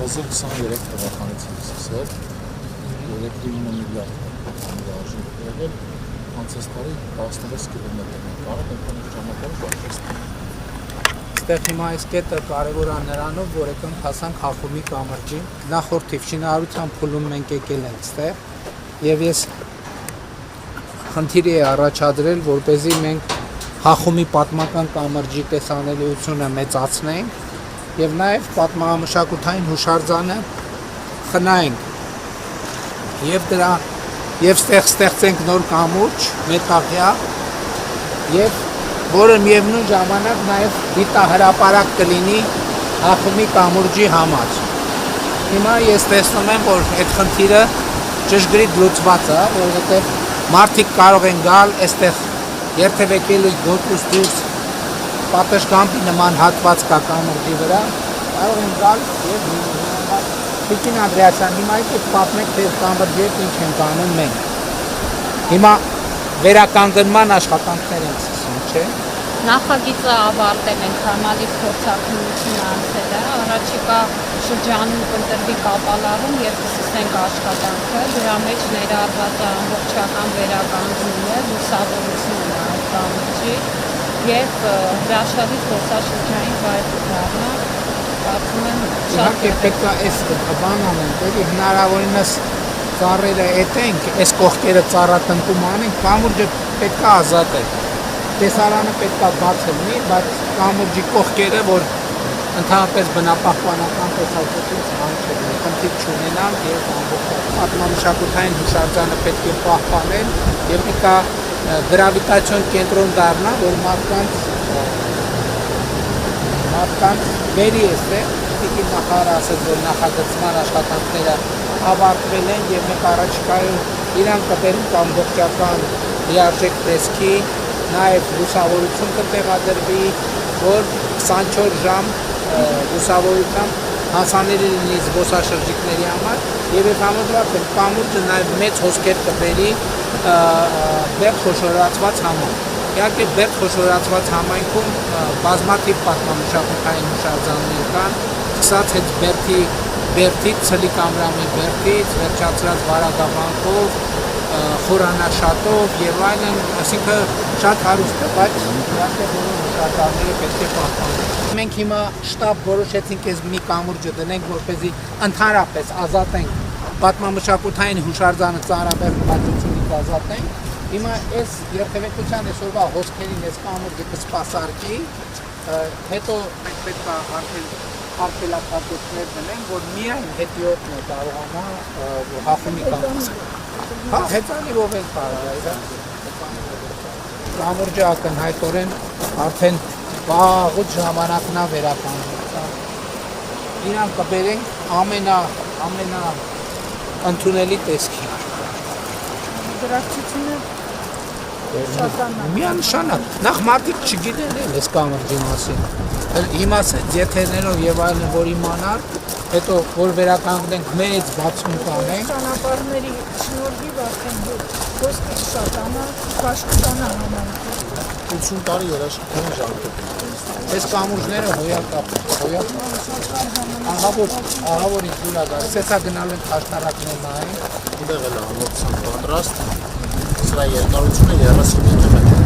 2023 թվականից եմ սկսել 3.9 միլիարդ արժեք եղել, անցած տարի 16 կիլոմետր ենք արել, այնքան ճանապարհ բարձրացնել։ Այստեղ հիմա այս կետը կարևոր է նրանով, որ եկանք հասանք Հախոմի կամրջի։ Նախորդ թիվ շինարարության փուլում մենք եկել ենք այստեղ, եւ ես խնդիր էի առաջադրել, որպեսզի մենք Հախոմի պատմական կամրջի տեսանելիությունը մեծացնենք եւ նաեւ պատմամշակութային հուշարձանը խնայենք եւ ստեղծենք նոր կամուրջ մետաղյա եւ որը միևնույն ժամանակ նաեւ դիտահրապարակ կլինի Հախոմի կամուրջի համար։ Հիմա ես տեսնում եմ, որ այդ խնդիրը ճշգրիտ լուծված է, որովհետեւ մարդիկ կարող են գալ այստեղ երթևեկելու գոտուց դուրս պատշգամբի նման հատված կա կամուրջի վրա, կարող են գալ եւ Տիկին Անդրեասյան, հիմա եկեք պատմեք, թե կամրջի հետ ինչ ենք անում մենք։ Հիմա վերականգնման աշխատանքներ ենք սկսում, չէ՞։ Նախագիծը ավարտել ենք, համալիր փորձարկումություն անցել է, առաջիկա շրջանում կընտրվի կապալառում եւ կսկսենք աշխատանքը, դրա մեջ ներառված է ամբողջական վերականգնումը, լուսավորությունը այդ կամրջի եւ հրաշալի զբոսաշրջային վայր դառնա, կարծում եմ շատ պետք է այս բան անենք, էլի հնարավորինս ծառերը էտենք, այս կողքերը ծառատնտում անենք, կամուրջը պետք է ազատել։ Տեսարանը պետք է բաց լինի, բայց կամուրջի կողքերը, որ ընդհանրապես բնապահպանական տեսակետից անցնի, խնդիր չունենան եւ ամբողջ պատմամշակութային հուշարձանը պետք է պահպանել եւ պետք է գրավիտացիոն կենտրոն դառնա, որ մարդկանց բերի էստեղ, տիկին նախարարը ասեց, որ նախագծման աշխատանքները ավարտվել են եւ մենք առաջիկայում իրան կբերենք ամբողջական լիարժեք տեսքի, նաեւ լուսավորություն կտեղադրվի, որ 24 ժամ լուսավորությամբ հասանելի լինի զբոսաշրջիկների համար եւ այդ համաձայն կամուրջը նաեւ մեծ հոսքեր կբերի բերդ խոշորացված համար։ Իհարկե բերդ խոշորացված համայնքում բազմաթիվ պատմամշակութային հուշարձաններ կան, սկսած այդ բերդից, ցլի կամրամի բերդից, վերջացրած վարագաբանքով, խորանաշատով եւ այլն, այսինքն շատ հարուստ է, բայց իհարկե բոլոր հուշարձանները պետք է պահպանվեն։ Մենք հիմա շտաբ որոշեցինք այս մի կամուրջը դնենք, որպեսզի ընդհանրապես ազատենք պատմամշակութային հուշարձանը ծառաբերդ բացությունից ազատենք։ Հիմա այս երթևեկության այսօրվա հոսքերին այս կամուրջը կսպասարկի, հետո մենք պետք է արգելափակիչներ դնենք, որ միայն հետիոտն է կարողանա Հախոմի կամուրջը։ Հա, հեծանիվով են կարող, կամուրջը ակնհայտորեն արդեն վաղուց ժամանակն է վերականգնվել։ Իրան կբերենք ամենա ընդունելի տեսքի։ դրացությունը միանշանակ, նախ մարդիկ չգիտեն այս կամրջի մասին, հիմա ձեթերներով եւ այլն որ իմանալ, հետո որ վերականգնենք մեծ բացում կանենք։ Ճանապարհների շնորհիվ արդեն հոսքը շատանա, կաշկտանա համայնքը։ 80 տարի երաշխիքային ժամանակ։ Այս կամուրջները հոյակապ, ահավոր իզուլա գալիս, սեցա գնալ ենք աշտարակներ նայենք։ Ուդեղ էլ ամբողջական պատրաստ, սրա երկարությունը 30 կիլոմետր։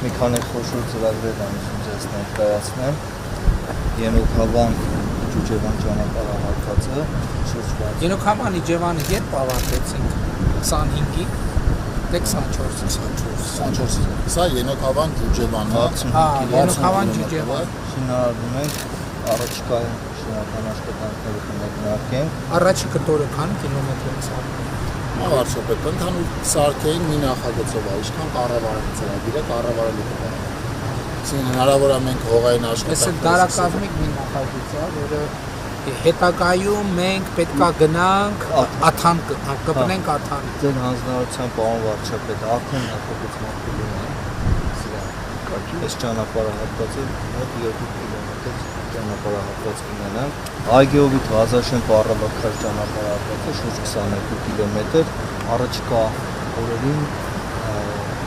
Մի քանի խոշոր ծրագրեր եմ ձեզ ներկայացնեմ։ Ենոքավան Ջուջևան ճանապարհահատվածը շրջված։ Ենոքավան Իջևանը երբ ավարտեցինք 25-ի, դե 24։ Սա Ենոքավան Ջուջևանն է։ Հա, Ենոքավան Ջուջևան։ Շինարարում ենք առաջիկայում շինարարական աշխատանքները կմեկնարկենք։ Առաջի կտորը քանի կիլոմետր է սարքում։ Վարչապետ, ընդհանուր սարքային մի նախագծով է, ինչքան կառավարել ծրագիրը, կառավարելու կողմը։ Այսինքն հնարավոր է մենք հողային աշխատանք։ Այս դարակազմիկ մի նախագիծ է, որը հետագայում մենք պետքա գնանք աթան կպնենք աթան։ Ձեր հանձնարարության պարոն վարչապետ, արդեն նախագծման փուլում է սրա։ Այս ճանապարհահատվածը մոտ 2 կիլոմետր ճանապարհահատված կունենանք։ Այգեովիթ Ղազաշեն Պառավաքար ճանապարհահատվածը շուրջ 22 կիլոմետր, առաջիկա օրերին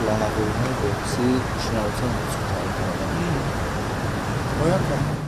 պլանավորվում է որպեսզի շինարարության 50 տարի։ Հոյակապ։